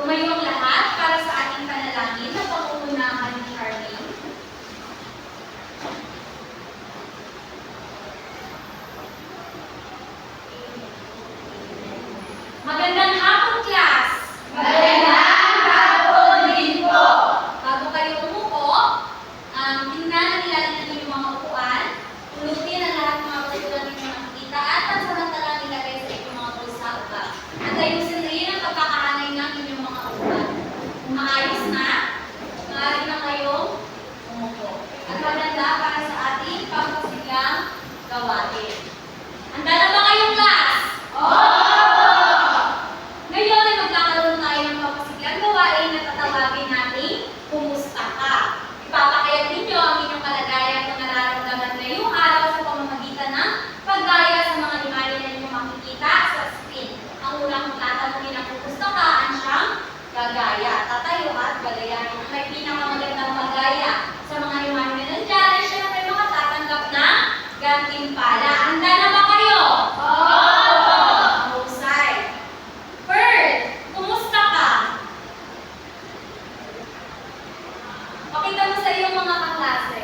Tumayo ang lahat para sa ating panalangin na pangungunahan ni Charlene. Magandang hapon, class! Magandang hapon din po! Bago kayo umupo, tingnan ang ilalim ng inyong mga upuan, pulutin ang lahat ng mga basura ninyong nakikita at pansamantalang ilagay sa inyong mga bulsa upa. At ayusin rin ang pagkakahanay ng inyong mga upuan. Kung maayos na, maaari na kayong umupo. At maganda para sa ating pagpasiglang gawain. Handa na ba kayong class? Ngayon ay magkakaroon tayo ng papasiglang gawain na tatawagin natin, Kumusta ka? Ipapakayag ninyo ang inyong kalagayan at nararamdaman ngayong araw sa pamamagitan ng paggaya sa mga limali na inyong makikita sa screen. Ang unang tatanungin ng kumusta ka, ang siyang gagaya. Tatayo at gagayahin. Ang may pinakamagandang magaya sa mga limali na nandiyan ay siya na may makatatanggap ng gantimpala. Handa na ba kayo? Mahusay. Pearl, kumusta ka? Pakita mo sa iyong mga kaklase.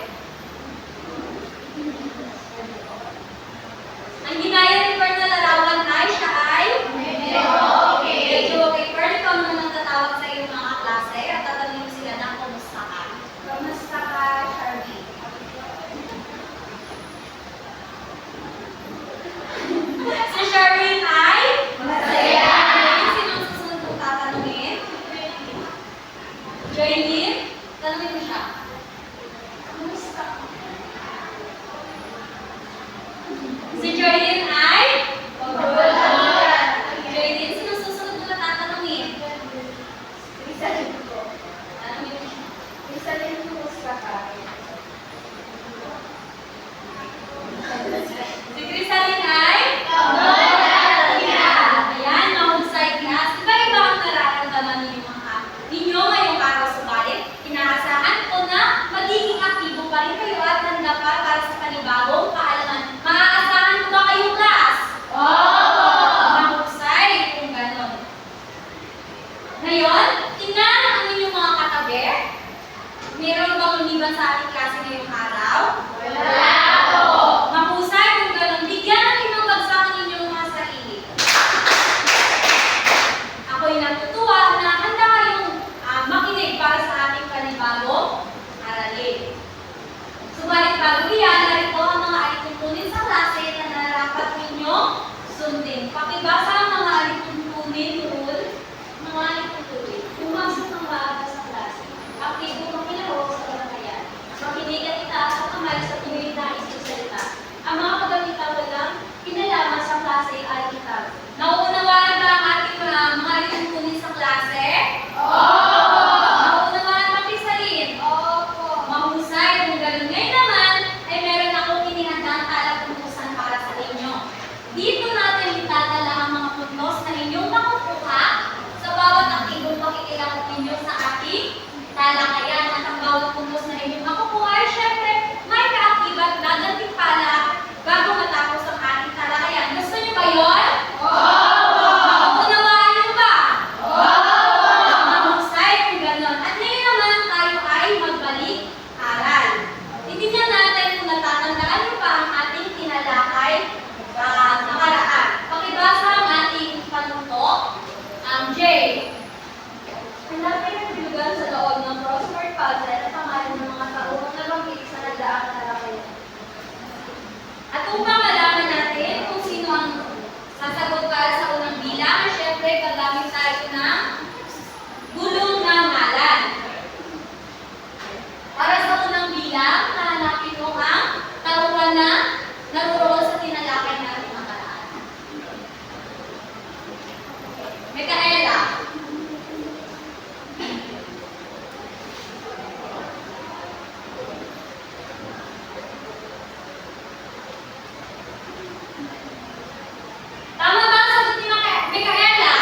Ang ginaya ni Pearl na larawan ay siya ay? Medyo okay. Medyo okay. Pearl, ikaw naman ang tatawag sa iyong mga kaklase at tatanungin sila ng kumusta ka. Kamusta ka, Charlie? Si Sherwin ay? Masaya! Sino ang susunod kong tatanungin? Jaylin? Tanungin mo siya. Kamusta ka? Si Jaylin ay? Mabulan! Jaylin, sino ang susunod ko na tatanungin? Rizalin ko. Tanungin mo siya. Rizalin, kumusta ka? Si Crisalin ay? Mabulan! Ayan, mahusay class. Iba-iba ang nararamdaman ninyo ngayong araw, subalit inaasahan ko na magiging aktibo pa rin kayo at handa para sa panibagong kaalaman. Maaasahan ko ba kayo, class? Mahusay kung gano'n. Ngayon, tingnan ang inyong mga katabi. Meron bang lumiban sa ating klase ngayong araw? Wala po! Mahusay kung gano'n. Bigyan ng inyong bagsak ang inyong mga sarili. Ako'y natutuwa na handa kayong makinig para sa ating panibagong aralin. Subalit bago iyan, narito ang mga alituntunin sa klase na narapat ninyong sundin. Pakibasa ang mga alituntunin rule. Mga alituntunin. Pumasok ng maaga sa klase. Aktibo makilahok sa talakayan. Makinig at itaas ang kamay sa tuwid na isusalitan. Ang mga paggamita walang kinalaman sa klase ay itab. Nauunawaan ba ang ating mga alituntunin sa klase? Nauunawaan ba, Crisalin? Mahusay kung gano'n. Ngayon naman ay meron akong inihandang talapuntusan para sa inyo. Dito natin itatala ang mga puntos na inyong makukuha sa bawat aktibong pakikilahok ninyo sa ating talakayan. At ang bawat puntos na inyong makukuha ay syempre may kaakibat na gantimpala bago matapos ang ating talakayan. Gusto niyo ba yun? Nauunawaan niyo ba? Mahusay kung gano'n. At ngayon naman tayo ay magbalik aral. Titignan natin kung natatandaan niyo ba ang ating tinalakay nakaraan. Pakibasa ang ating panuntok. Jay. Hanapin ang bilugan sa loob ng crossword puzzle at pangalan ng mga taong nabanggit sa nagdaang talakayan. At upang malaman natin kung sino ang sasagot para sa unang bilang, syempre gagamit tayo ng gulong na ngalan. Para sa unang bilang, nahanapin mo ang taruhan na naruroon sa tinalakay natin nakaraan. Micaela. Tama ba ang sagot ni Micaela?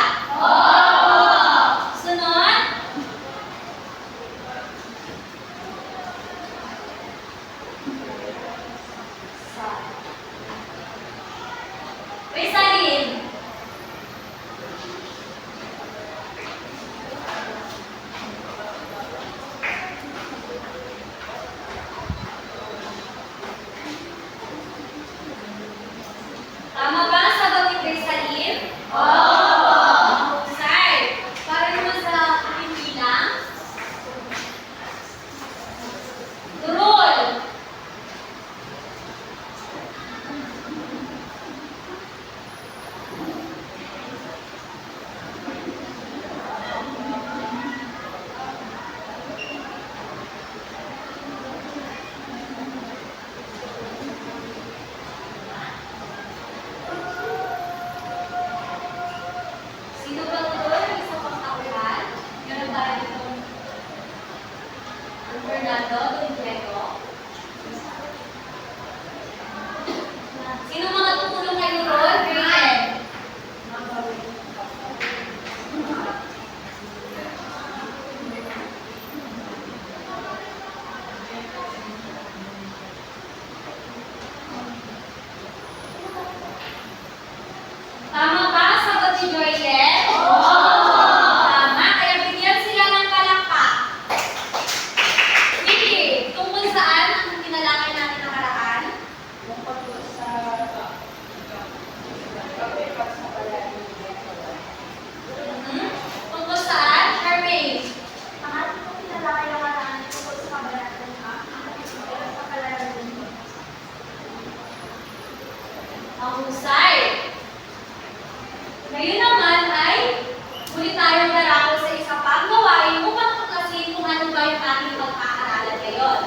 yung ating pagkakaaralan ngayon.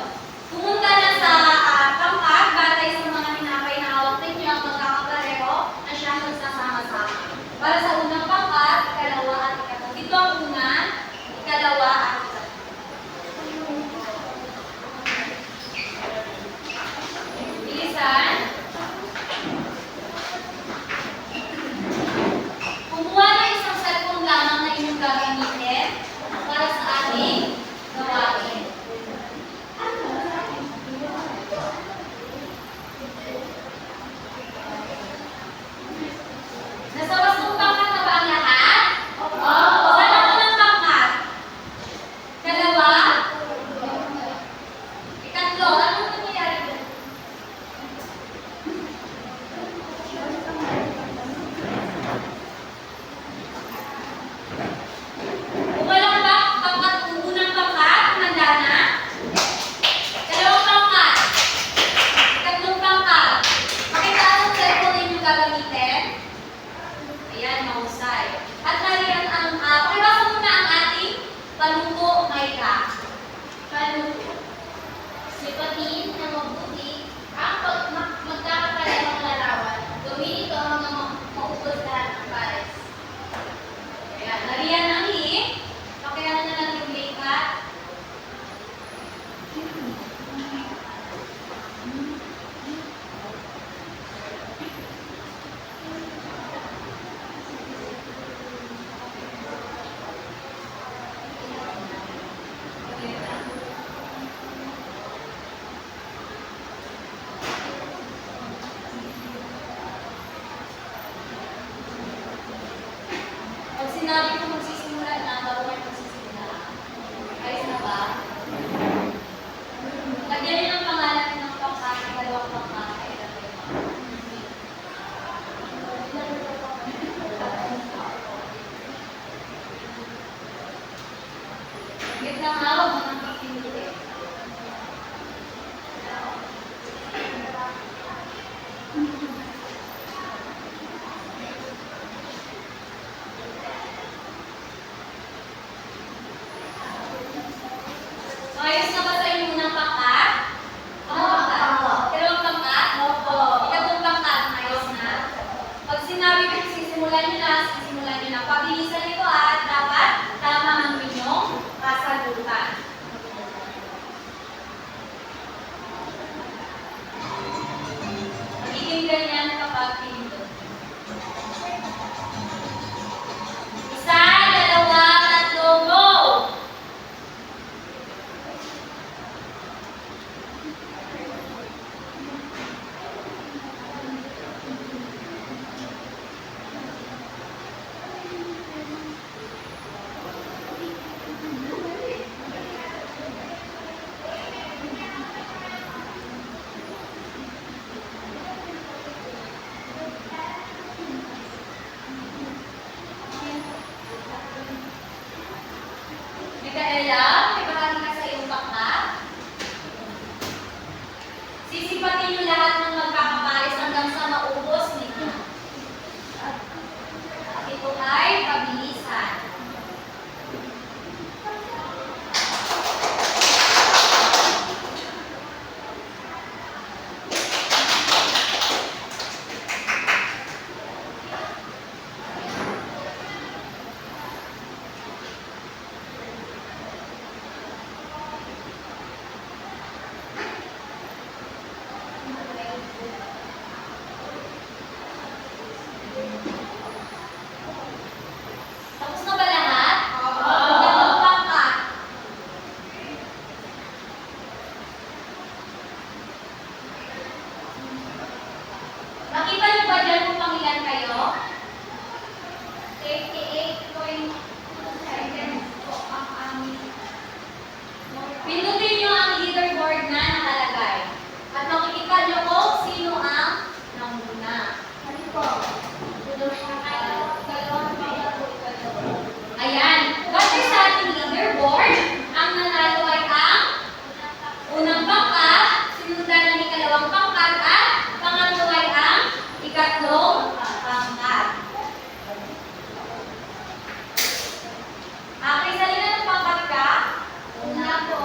Pumunta na sa pangkat, batay sa mga hinapay na hawak ninyo ang magkakapareho na siya magsasama-sama. Para sa unang pangkat, ikalawa at ikatlo. Dito ang una, ikalawa at ikatlo. Bilisan. Kumuha ng isang cellphone lamang na inyong gagamitin para sa ating gawain. Nasa wastong pangkat na ba ang lahat? Saan ang unang pangkat? Dalawa? Ikatlo. Anong nangyayari doon? Kung walang pangkat, unang pangkat, handa na? Dalawang pangkat. Ikatlong pangkat. Pakitaas ang cellphone ninyong gagamitin. Ayan, mahusay. At nariyan ang, pakibasa muna ang ating panuto may ka. Panuto. Sipatin na mabuti ang magkakaparehong larawan. Gawin ito hanggang maubos lahat ng pares. Ayan, nariyan ang link. Pakiyanan na lang yung link at pag sinabi ko magsisimula na, bago kayo magsisimula. Ayos na ba? Lagyan niyo ng pangalan ng pangkat, dalawang pangkat, ay tatlo. Higit na hawag mo ng pagpinili. Ayos na ba sa inyo unang pangkat? Pangkat? Dalawang pangkat? Ikatlong pangkat, ayos na? Pag sinabi ko, sisimulan nyo na. Pabilisan ito at dapat tama ang inyong kasagutan. Magiging ganyan kapag pinindot. Isa, dalawa, tatlo, go! Micaela, may bahagi ka sa iyong pangkat. Sisipatin niyo lahat ng magkakapares hanggang sa maubos ninyo. At ito ay pabilisan. Tapos na ba lahat? Ikatlong pangkat. Nakita niyo ba dyan kung pangilan kayo? 88.2 seconds po ang aming. Pindutin niyo ang leaderboard na nakalagay. At makikita niyo kung sino ang nanguna. Ano po? Dalawang pangkat po ito. Ayan. Base sa ating leaderboard, ang nanalo ay ang unang pangkat, sinundan ng ikalawang pangkat, at pangatlo ay ang ikatlong pangkat. Okay, salina ng pangkat ka? Una po.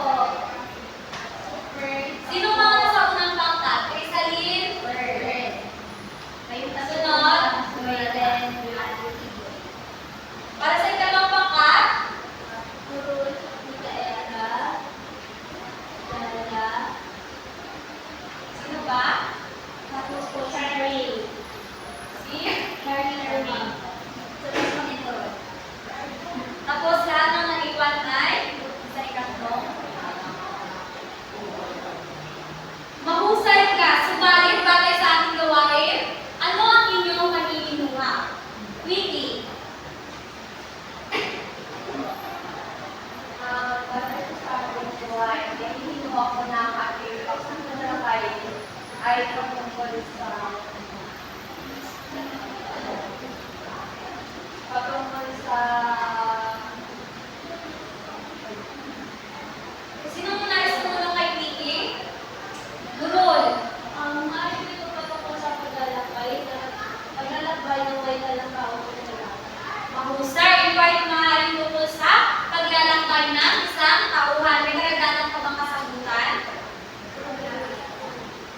Mahusay. Ito ay maaaring tungkol sa paglalakbay ng isang tauhan. May karagdagan pa bang kasagutan?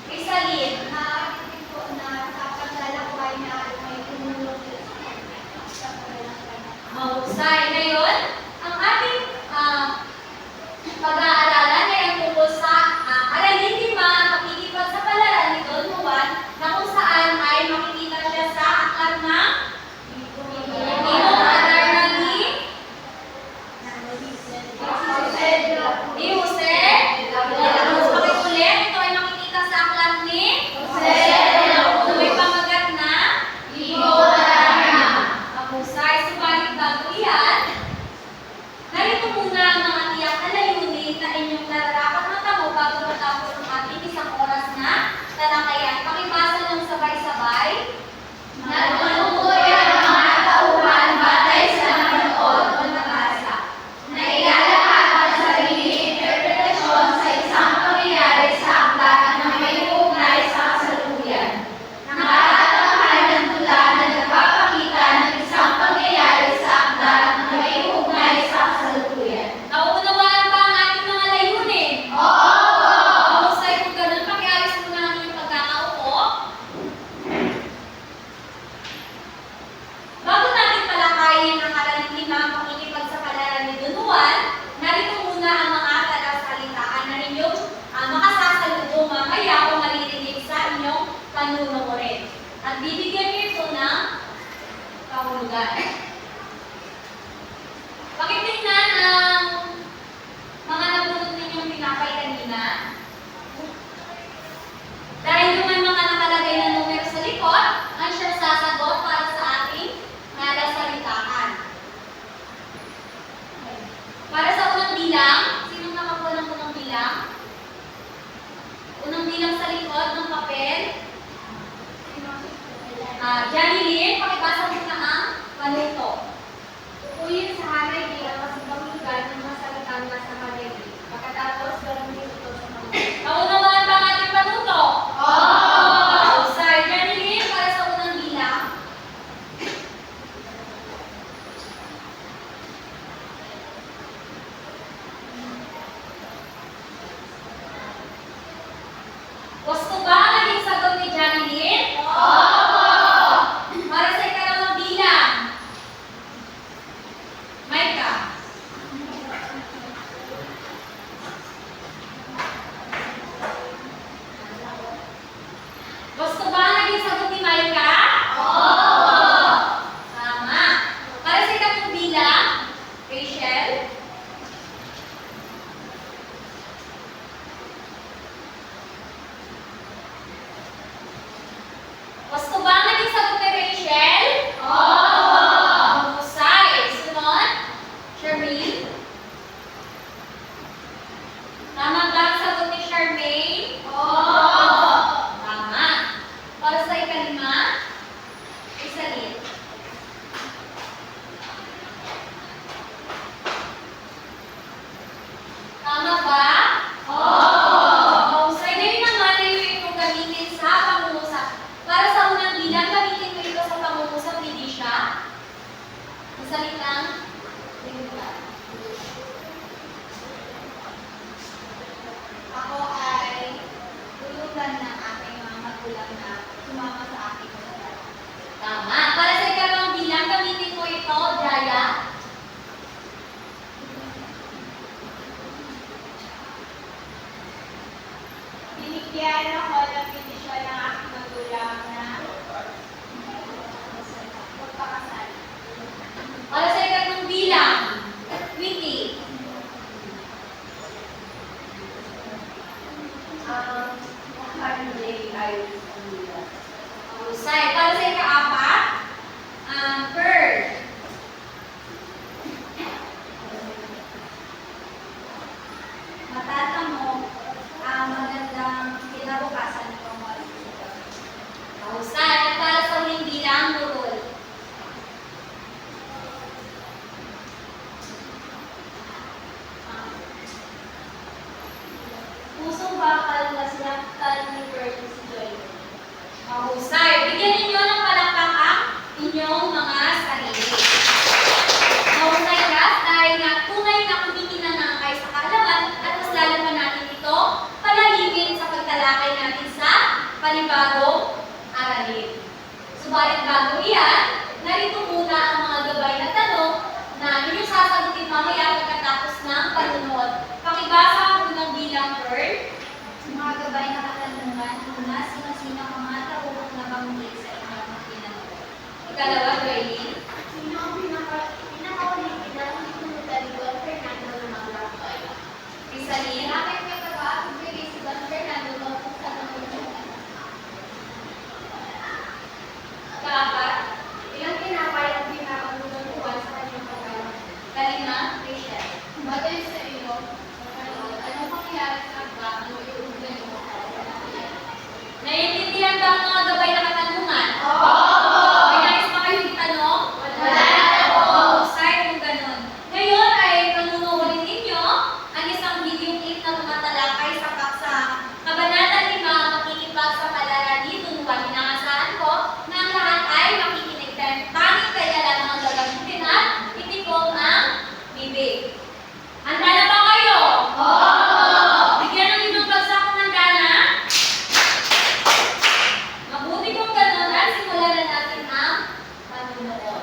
Isalin. Maaari din po na sa paglalakbay na may tumulong sa kanya sa paglalakbay. Mahusay. Ngayon, ang ating pag-aaralan ay ang tungkol sa aralin ni Ma ang pakikipagsapalaran ni Don Juan na kung saan ay makikita siya sa aklat ng Imong Adar na ni Jose. Pakikulit, ito ay makikita sa aklat ni na may pamagat na Mahusay. Subalit bago iyan, narito muna ang mga tiyak na layunin na inyong nararapat matamo bago matapos ang ating isang oras na talakayan. Pakibasa ng sabay-sabay. Nagtutuluyan ang mga tauhan batay sa nanonood o nabasa, na ilalahad ang sariling interpretasyon sa isang pangyayari sa aklat na may ugnay sa kasalukuyan. Nakatatakhan ng tula na nagpapakita ng isang pangyayari sa aklat na may ugnay sa kasalukuyan. Nauunawaan ba ang ating mga layunin? Oo! Mahusay, kung ganun, pakialis muna ang inyong pagkakaupo. Bago natin palakayin ang aralin ni Ma'am pakikipagsapalaran ni Don Juan, narito muna ang mga talasalitaan na inyong makasasaludo mamaya kung maririnig sa inyong panunuorin. At bibigyan niyo ito ng kahulugan. Pakitingnan ang mga nabunot ninyong tinapay kanina. Dahil yung may mga nakalagay na numero sa likod, ang siyang sasagot para sa ating nalasalitaan. Para sa unang bilang, sinong nakakuha ng unang bilang? Unang bilang sa likod ng papel. Janilyn, pakibasa mo na ang panuto. Tukuyin sa hanay bilang kasipanglugan ng mga salitang nasa kanili. Pagkatapos, gawin ito sa mga. Naunawaan ba ang ating panuto? Oo! Mahusay. Janilyn, para sa unang bilang. Gusto ba ang naging sagot ni Janilyn? Para sa ikalawang bilang. Micah. Gusto ba ang naging sagot ni Micah? Tama. Para sa ikatlong bilang, Rachel. Gusto ba ang naging sagot ni Rachel? Mahusay. Sunod, Charmaine. Tama ba ang sagot ni Charmaine? Tama. Para sa ikalima, Isalin. Tama ba? Mahusay. Ngayon naman ay itong gamitin sa pangungusap. Para sa unang bilang, gamitin mo ito sa pangungusap ni Disha. Ang salitang lingkod. Ako ay tulugan ng aking mga magulang na sumama sa aking pag-aaral. Tama. Para sa ikalawang bilang, gamitin mo ito, Jaya. Binigyan ako ng bendisyon ng aking magulang na magpakasal. Para sa ikatlong bilang, Witty. Holiday ay Mahusay. Para sa ikaapat, Pearl. matatamo ang magandang kinabukasan ng mga Mahusay. At para sa huling bilang, Nurul. pusong bakal na sinaktan ni Virgin si Joy. Mahusay. Bigyan ninyo ng palakpak ang inyong mga sarili. Subalit bago iyan, narito muna ang mga gabay na tanong na inyong sasagutin mamaya pagkatapos ng panunod. Pakibasa ang unang bilang word. Mga gabay na katanungan, una, sino-sino ang mga tauhong na banggit sa inyong pinanood? Ikalawa, Raylene. Sino ang pinakauling pinanong ni Don Fernando na maglakbay? Rizalyn. Bakit may pag-aabigay si Don Fernando kung sa nangyayari? Kaapat, Ilang tinapay ang pinakaulutuan sa kanyang pagkawan? Kalina. Rachel. Batay sa iyo, ano pangyayari sa agba ang iuulan mo? Naiintindihan ba ang mga gabay na katanungan? Oo! May nais pa kayong itanong? Wala na po! Start kung ganun. Ngayon ay panunuulit ninyo ang isang video clip na tumatalakay sa paksa Kabanata 5, makikipag sa palarani, tunuan. Inaasahan ko na ang lahat ay makikinig din. Bakit kaya lamang ang gagamitin at itikom ang bibig? Handa na ba kayo? Oo! Bigyan ng inyong bagsak kung handa na. Mabuti kung ganun at simulan na natin ang panunood.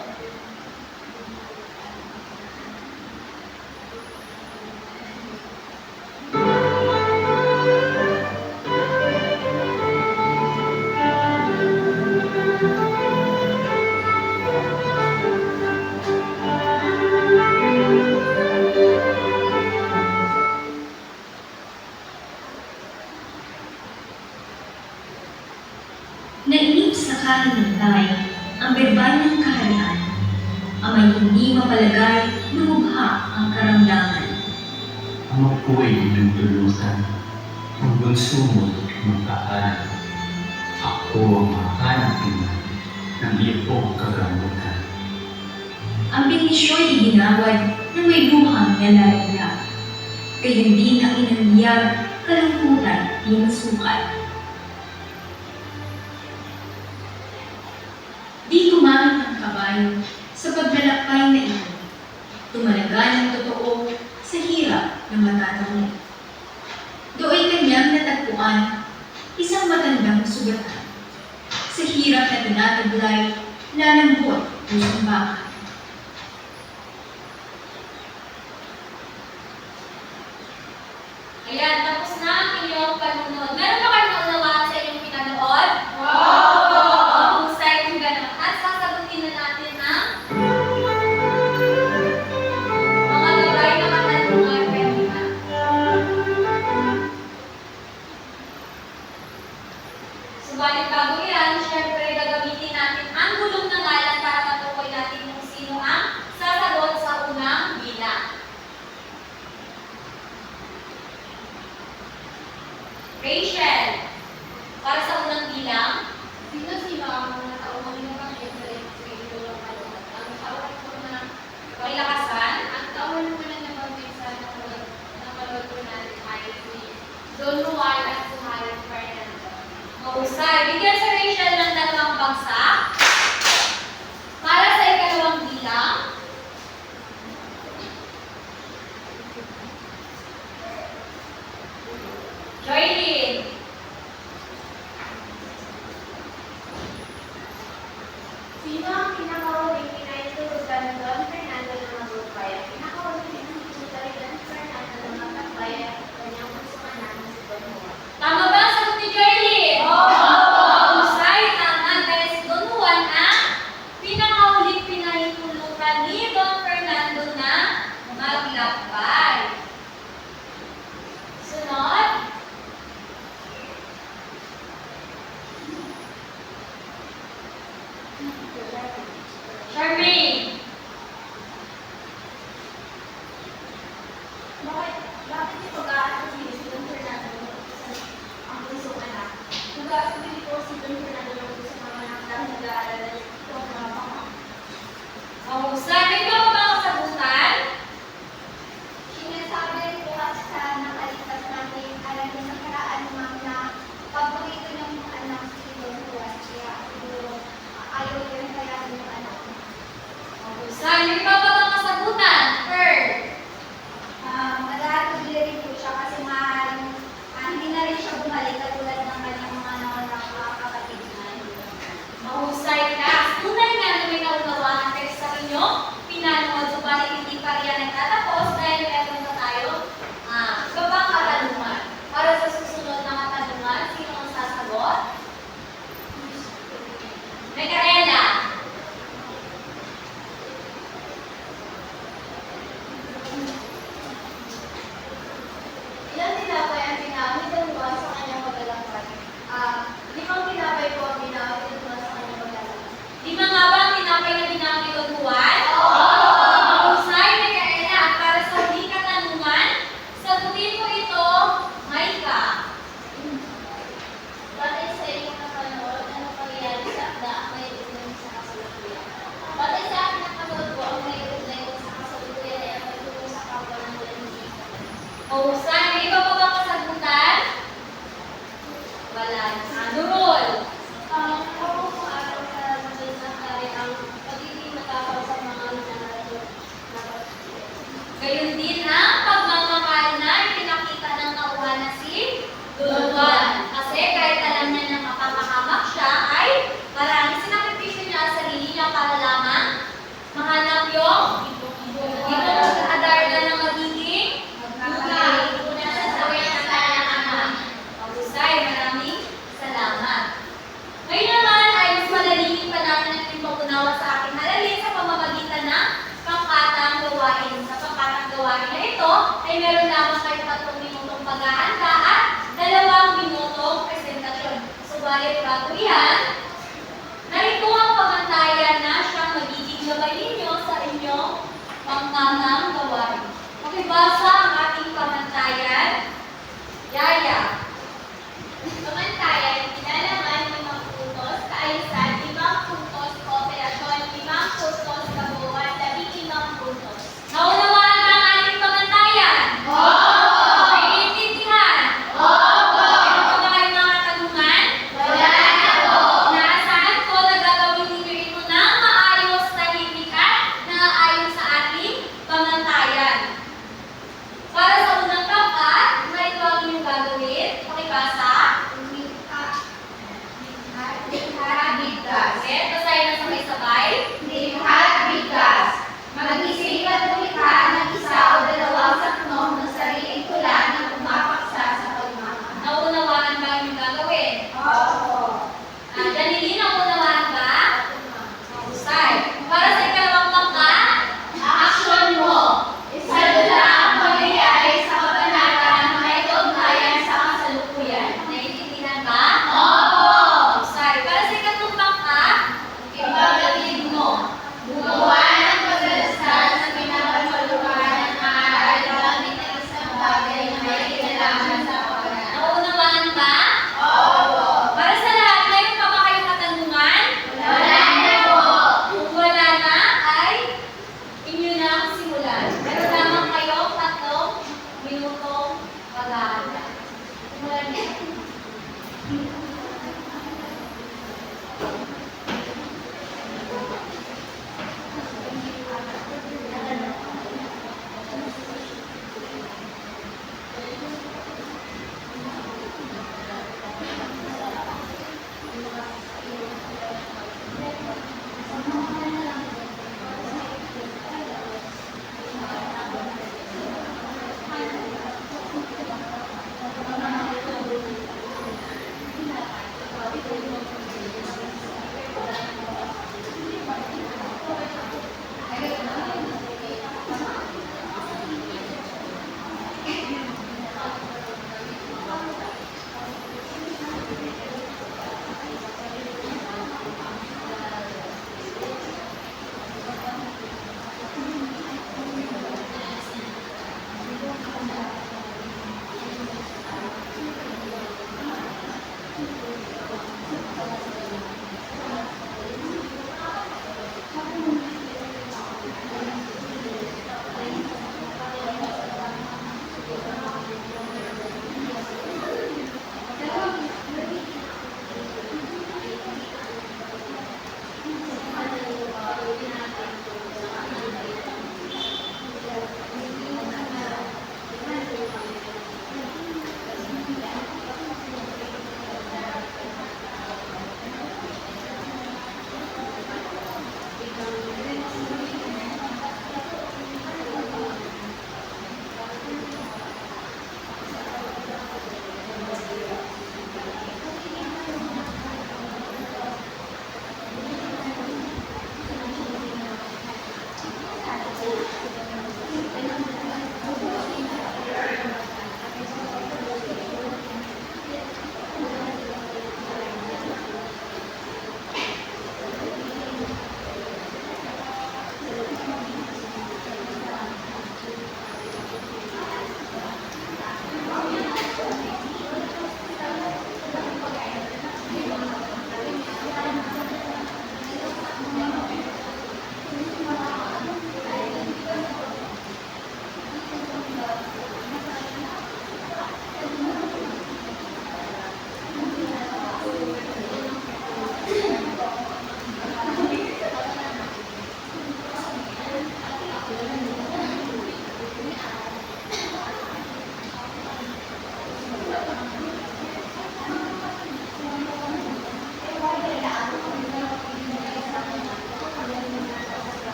Nainip sa kahinantay ang berbal ng kaharian, ang may hindi mapalagay lumubha ang karamdaman. Ang apoy ng tulusan, ang bunso mo't magkaalam. Ako ang makahanap ng iyong kagamutan. Ang benisyo'y iginawad ng may luhang nalalaglag, kay hindi na inangyar kalungkutan di masukat. Di gumamit ang kabayo sa paglalakbay na ito. Tumalaga ng totoo sa hirap na matatawid. Do'y kanyang natagpuan isang matandang sugatan. Sa hirap na tinataglay, lalambot pusong baka. Ayan, tapos na ang inyong panunod. Meron ba kayong naunawaan sa inyong pinanood? Husay kung gano'n. At sasagutin na natin ang mga gabay na katanungan kanina. Subalit bago yan, syempre gagamitin natin ang gulong ng ngalan para matukoy natin kung sino ang sasagot sa unang bilang. Rachel, para sa unang bilang, Sino-sino ang mga tauhong nabanggit sa iyong kalooban? Ang tawag ko na paglakasan, ang tawag ko na nabanggit sa nakaloob ko natin ay si Don Juan at si Juan Fernando. mahusay. Bigyan sa Rachel ng dalawang bagsak. Para sa ikalawang bilang, Joylyn. Sino ang pinakahuling pinahintulutan ni Don Fernando na maglakbay? Ang pinakahuling pinahintulutan ni Don Fernando na maglakbay ay ang kanyang puso anak na si Don Juan. Tama ba ang sagot ni Joylyn? Mahusay, tama. Dahil si Don Juan ang pinakahuling pinahintulutan ni Don Fernando na maglakbay. Sunod. Charmaine. Bakit ito gaano si Don Fernando ang puso anak? Nag-aasubili ko si Don Fernando ng puso mga anak dahil nag-aalala ito ang mga pangako. Mahusay. May iba pa ba ang sagutan? Pakibasa ang ating pamantayan. Yaya. Pamantayan, kinalaman, 5 puntos, kaayusan, 5 puntos, kooperasyon, 5 puntos, kabuuan, 15 puntos. Naunawaan ba ang ating pamantayan? Opo! Naiintindihan? Opo! Meron pa ba kayong mga katanungan? Wala na po! Naasahan ko na gagawin ninyo ito ng maayos, tahimik at naaayon sa ating pamantayan. Para sa unang pangkat, narito ang inyong gagawin. Pakibasa. Bigkas. Okay, basahin na sabay-sabay. Lihat bigkas. Mag-isip at lumikha ng isa o dalawang sakno ng sariling tula na pumapaksa sa pagmamahal. Naunawaan ba ang inyong gagawin? Opo. Janine, naunawaan ba? Mahusay. Para sa ikalawang pangkat, Action mo. Isalula ang pangyayari sa kabanata na may kaugnayan sa kasalukuyan. naiintindihan ba? Opo. Mahusay. Para sa ikatlong pangkat, Ibabatid mo. Gumawa ng pagdalasal sa pinapagpaluhan ng aral gamit ang isang bagay na may kinalaman sa kabanata. naunawaan ba? Opo. Para sa lahat, mayroon pa ba kayong katanungan? Wala na po. Kung wala na, ay inyo na ang simulan. Meron lamang kayong 3 minutong pag-aaral. Simulan niyo.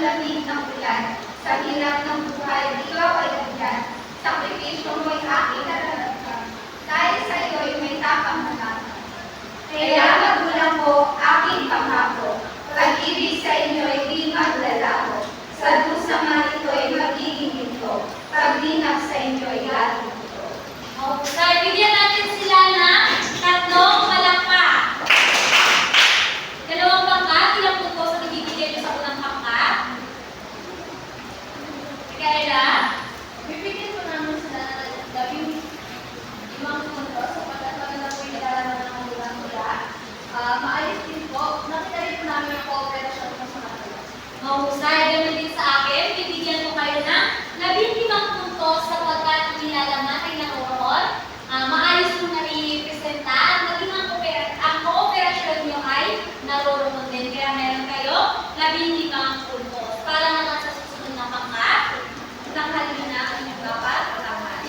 lamig ng ulan. Sa hirap ng buhay, ikaw ay andyan. Sakripisyo mo'y aking nararamdaman. Dahil sa iyo'y may tapang manata. Kaya magulang ko, aking pangako. Pag-ibig sa inyo'y di maglalaho. Sa dusa man ito'y magiging ginto. Paglinap sa inyo'y lalong ito. Mahusay, bigyan natin sila ng tatlong palakpak. Dalawang pangkat, ilang puntos ang ibibigay nyo sa unang pangkat? Mikaela? Bibigyan ko namin sila ng limang puntos sa pagkatapos po yung nilalaman ng magulang nila. Maayos din po. Nakita rin po namin ang cooperation ko sa kanila. Mahusay, ganoon din sa akin. Bibigyan ko kayo ng 15 puntos sapagkat nilalaman ay naroon. Maayos mo na i-presenta at maging ang kooperasyon nyo ay naroon din. Kaya meron kayo 15 puntos. Para naman sa susunod na pangkat, tanghalin na ang inyong dapat pagkaman.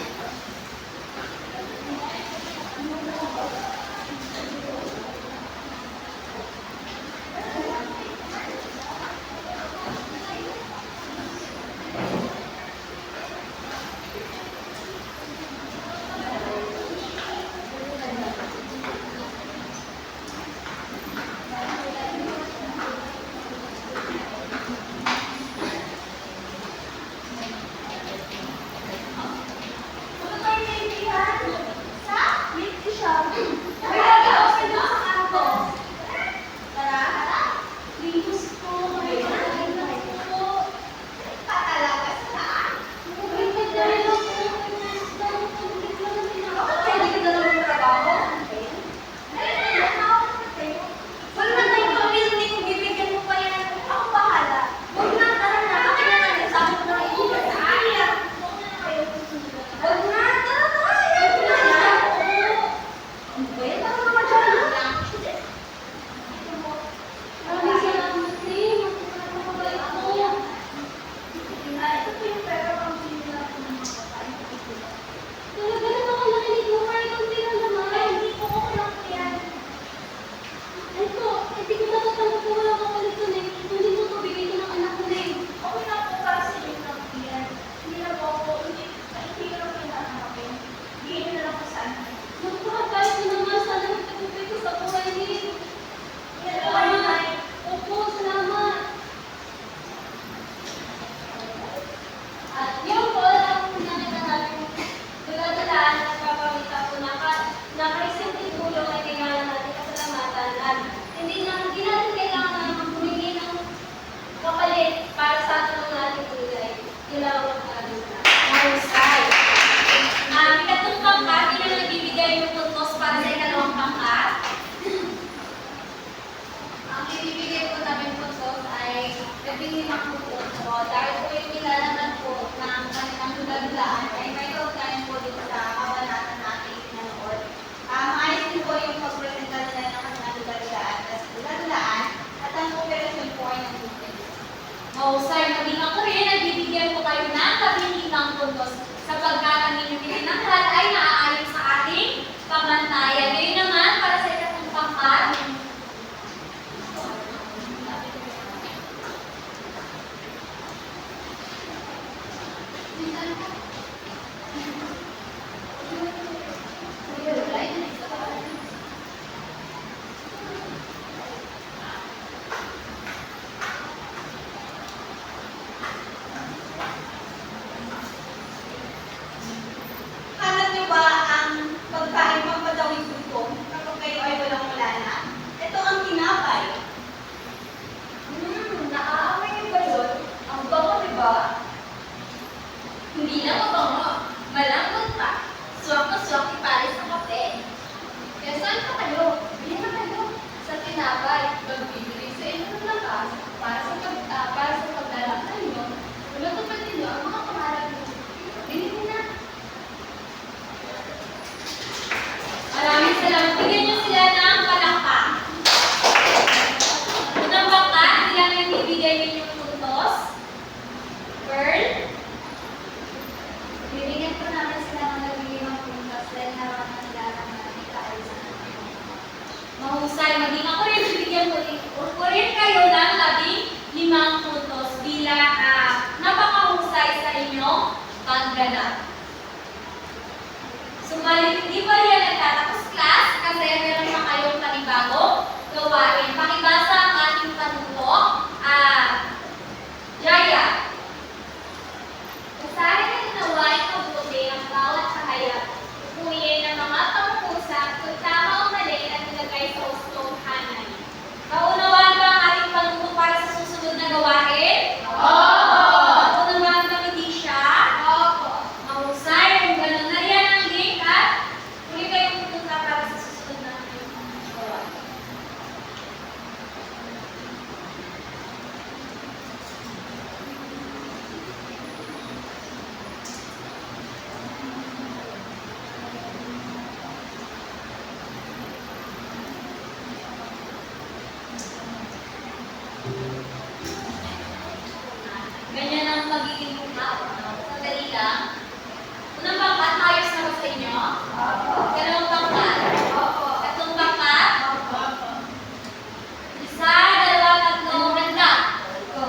Mahusay, maging ako rin, nagbibigyan ko kayo ng 15 puntos sapagkat ang inyong pinanghal ay naaayon sa ating pamantayan. Ngayon naman, para sa ikatong pangkat, Hanap niyo ba ang pagkain pampatawid gutom kapag kayo ay walang malana? Ito ang tinapay. Naaamay niyo ba yun? Ang bango, di ba? hindi na mabango, malambot pa, swak na swak ipares sa kape. Kaya saan pa kayo? Bili na kayo. Sa tinapay, magbibigay sa inyo ng lakas para sa paglalakad niyo. Matupad ninyo ang mga pangarap niyo. Bili na. Maraming salamat. Bigyan niyo sila ng palakpak. Unang pangkat, ilan ang ibibigay ninyong puntos? Pearl? Bibigyan ko namin sila ng 15 puntos dahil naroon nila ng maraming kaayusan. Mahusay, maging ako rin, bibigyan ko rin kayo ng 15 puntos bilang sila napakahusay sa inyong pagganap. Subalit, hindi pa rin yan nagtatapos class kasi meron pa kayong panibagong gawain. Pakibasa ang ating panuntok. Jaya. Basahin at unawain mabuti ang bawat kahayag. Pupuyin ang mga pangungusap kung tama o mali at ilagay sa hustong hanay. Naunawaan ba ang ating panuntok para sa susunod na gawain? Naunawaan ba hindi siya? Mahusay, kung gano'n na yan ang link at huli kayong pupunta para sa susunod na gawain. Ganyan ang magiging buka. Sandali lang. Unang pangkat, ayos na ba sa inyo? Dalawang pangkat? Tatlong pangkat? Isa, dalawa, tatlo, handa. Go.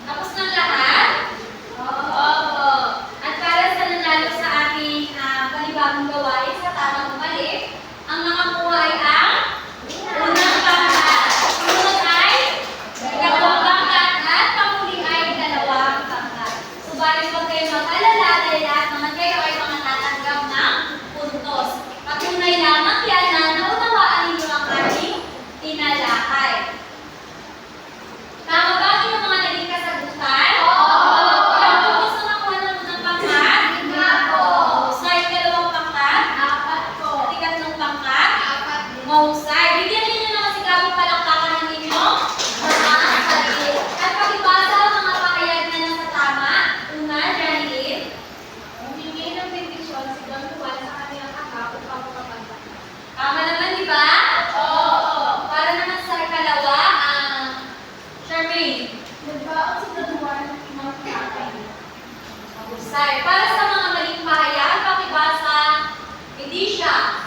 Tapos ng lahat? At para sa nanalo sa ating panibagong gawain sa tamang mali, ang nakakuha ay ang unang pangkat. Sunod ay dalawang pangkat at panghuli ay dalawang pangkat. Subalit huwag kayo mag-alala dahil lahat naman kayo ay mga tatanggap ng puntos. Patunay lamang yan na naunawaan ninyo ang ating tinalakay. Tama ba ang inyong mga naging kasagutan? Ilang puntos na nakuha ng unang pangkat? Mahusay. Dalawang pangkat? At ikatlong pangkat? Mahusay. Bigyan ninyo ng masigabong palakpakan ng inyong mga sarili. At pakibasa ang mga pahayag na nasa tama. Una, Janilyn. Humingi ng bendisyon si Don Juan sa kanilang anak upang makapagpapalaki. Tama naman, di ba? Para naman sa ikalawa, Charmaine. Nagbaon si Don Juan ng imang kakay. Mahusay. Para sa mga maling pahayag, pakibasa, hindi siya.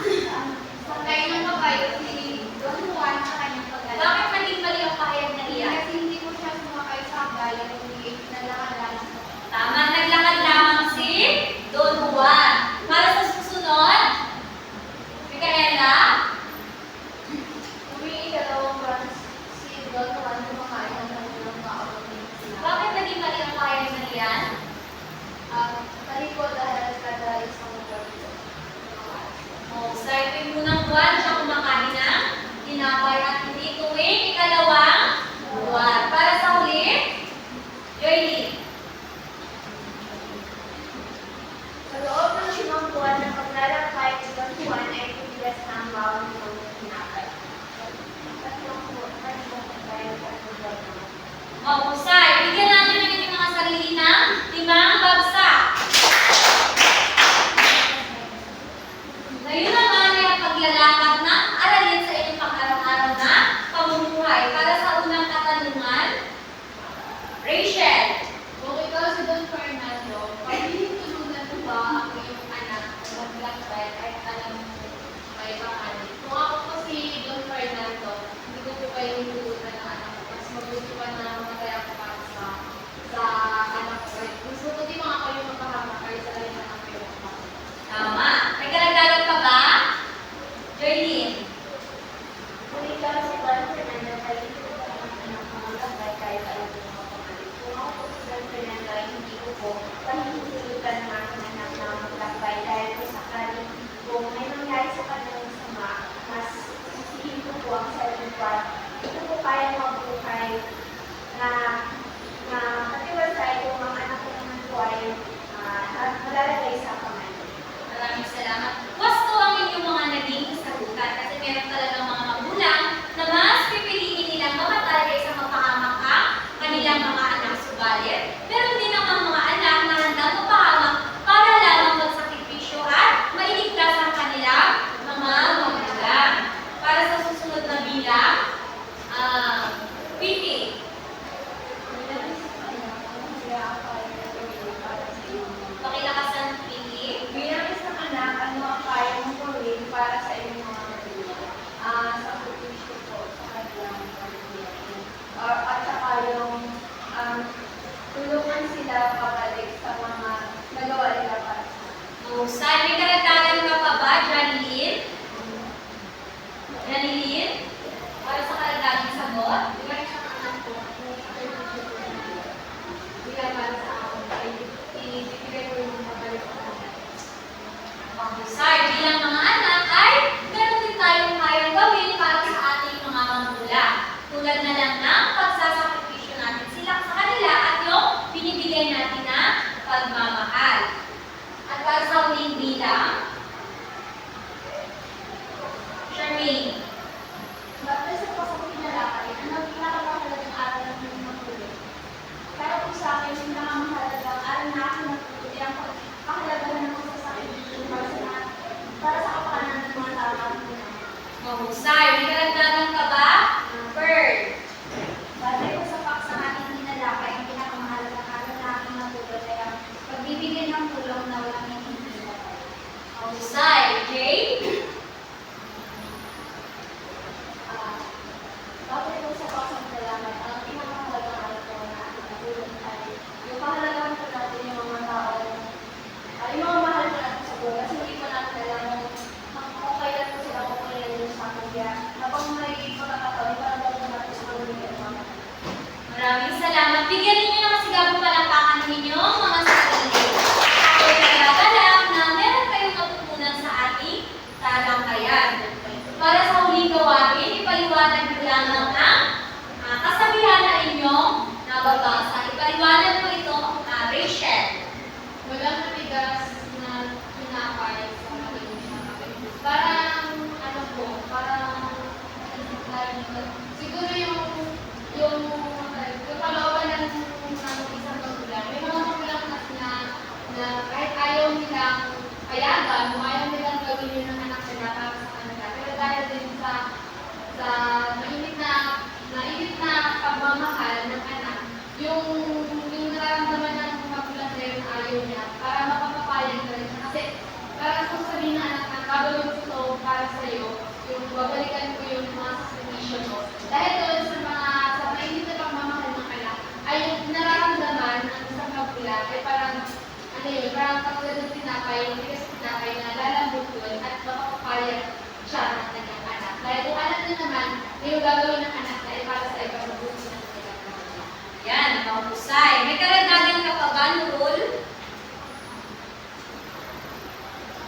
Sakay ng kabayo si Don Juan sa kanyang paglalakad. Bakit naging mali ang pahayag na iyan? Kasi hindi ko siya sumakay sa kabayo, hindi nalakad-lakad. Tama, naglakad lamang si Don Juan. Para sa susunod, Micaela, Humingi dalawang buwan si Don Juan kumakain ng kanilang kaawat ni sila. bakit naging mali ang pahayag na iyan? Talikod dahil kada isang buwan ito. Sa ito munang buwan, siya kumakain ng tinapay at hindi tuwing ikalawang buwan. Para sa huli, Joylyn. Sa loob ng 5 buwan ng paglalakbay ni Don Juan ay tumigas na ang bawang ng tinapay. Tatlong buwan tayo at buwan. Mahusay. Bigyan natin ng inyong mga sarili ng 5 bagsak. Ngayon naman ay ang paglalakad ng aralin sa inyong pang-araw-araw na pamumuhay. Para sa unang katanungan, Rachel. Kung ikaw si Don Fernando, pahihintulunan mo ba ang iyong anak na maglakbay kahit alam mo may pangalan? Kung ako po si Don Fernando, hindi ko po kayo hintulunan ng anak ko. Mas mabuti pa na mamatay ako para sa anak ko. Mas mabuti mga kayo magkahama kayo sa alin anak ko yung Tama. May karagdagan pa ba? mahusay. Jay? Bakit po sa pasasalamat, ang pinakamahalagang alam ko na ating natulog ay yung kahalagahan po natin yung mga tao, yung mga mahal po natin sa buhay. Kasi hindi po natin alam kung kailan po sila kung kailan yung sa akin. Kaya habang may pagkakataon, iparang po natin sa pamilya at mga Maraming salamat. Bigyan ninyo ng sigabong palakpakan ninyo, mga sarili. Ako'y nagagalak na meron kayong natutunan sa ating talakayan. Para sa huling gawain, ipaliwanag ko lamang ang kasabihan na inyong nababasa. Ipaliwanag ko ito, Rachel. walang matigas na pinapay sa malinis na kape. Parang, ano po, parang, siguro yung kalooban ng isang magulang. May mga magulang kasi na kahit ayaw nilang payagan, o ayaw nilang gawin yun ng anak nila para sa kanila. Pero dahil din sa mainit na pagmamahal ng anak, yung nararamdaman ng magulang na yun ayaw niya, para mapapapayag na rin siya. Kasi para kung sabihin na anak na gagawin ko ito para sa iyo, yung babalikan ko yung mga sakripisyo mo. Dahil doon sa mainit na pagmamahal ng anak, ay yung nararamdaman ng isang magulang ay parang, ano yun, parang katulad ng tinapay, yung tigas ng tinapay na lalambot yun at mapapapayag siya ng kanyang anak. Dahil kung anak niya naman, yung gagawin ng anak na ay para sa ibang mabuti ng kanyang anak. Yan, mahusay. May karagdagan ka pa ba, Nurul?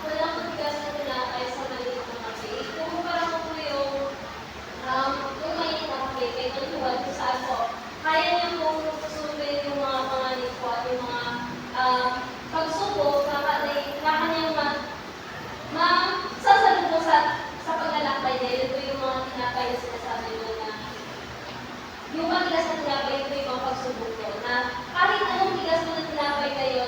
Walang matigas na tinapay sa maliit na kape. Kumumpara ko po yung mainit na kape, kay tulad kung saan po, kaya niya po susundin yung mga panganib ko at yung mga pagsubok, kaya niyang sasalubo sa paglalakbay niya. Yun po yung mga tinapay na sinasabi mo na yung matigas na tinapay, ito yung mga pagsubok ko, na kahit anong tigas mo na tinapay kayo,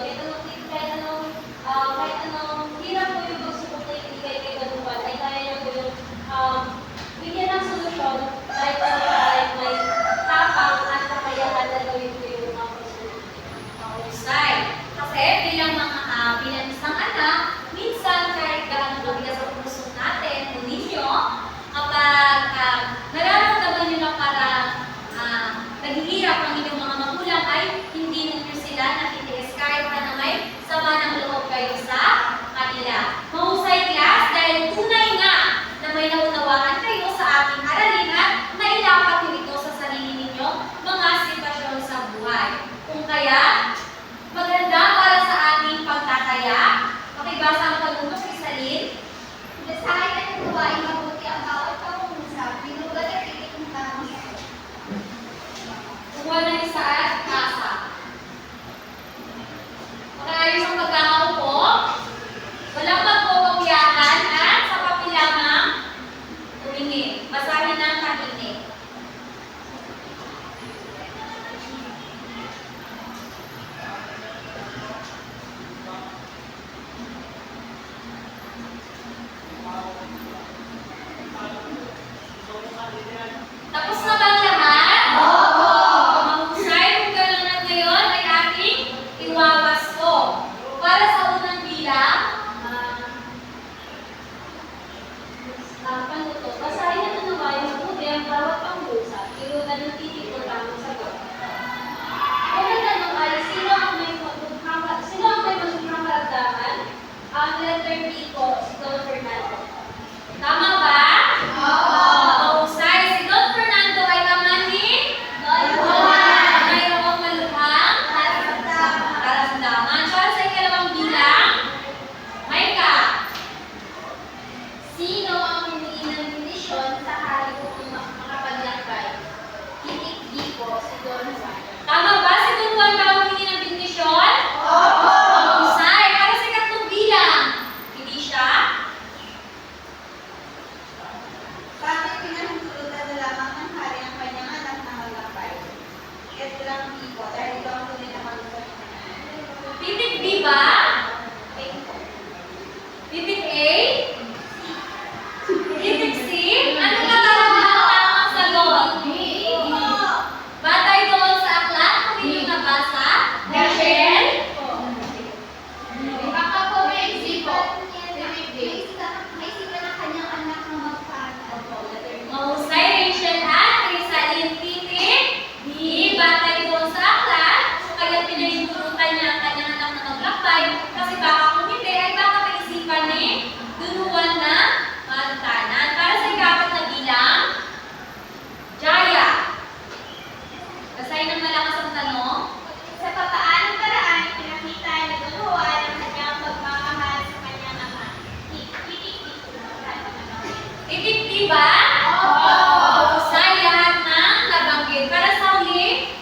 Titik, di ba? Mahusay lahat ng nabanggit. Para sa huli,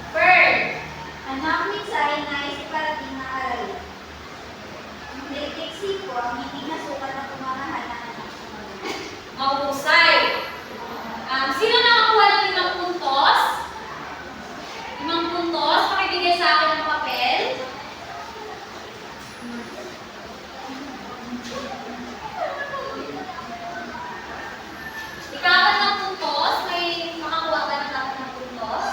Pearl. Ang nakaminsay na parating na aralin. Ang deteksi ko ang hindi nasukat na pumamahal ng anak sa mga. Mahusay. Sino nakakuha ng 5 puntos? 5 puntos. Pakibigay sa akin ng papel. Ikapat ng puntos. May makakuha ka ng 4 ng puntos.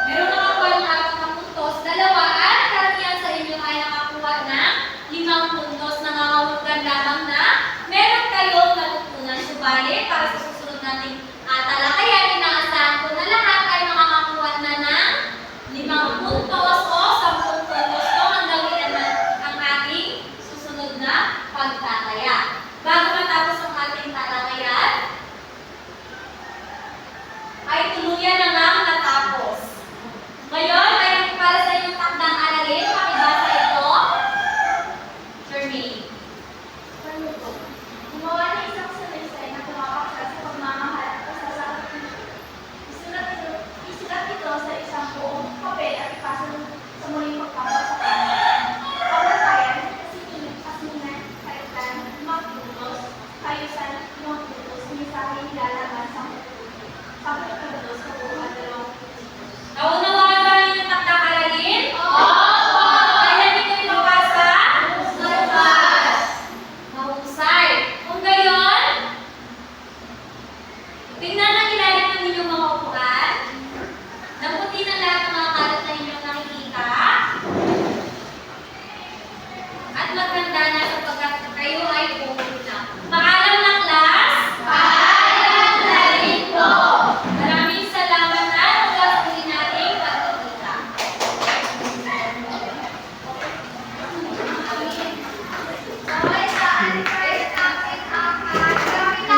Meron nakakuha ng 4 ng puntos. 2 at karamihan sa inyo ay nakakuha ng 5 puntos. Nangangahulugan lamang na meron kayong natutunan. Subalit, para sa susunod nating talakayan, inaasahan ko na lahat ay makakakuha na ng 5 puntos o 10 puntos kung hanggang ilan na ang ating susunod na pagtataya. Bago matapos ang ating talakayan, ay tuluyan na nga natapos. Ngayon, ay para sa inyong takdang aralin, pakibasa ito. Jermaine. Paano po?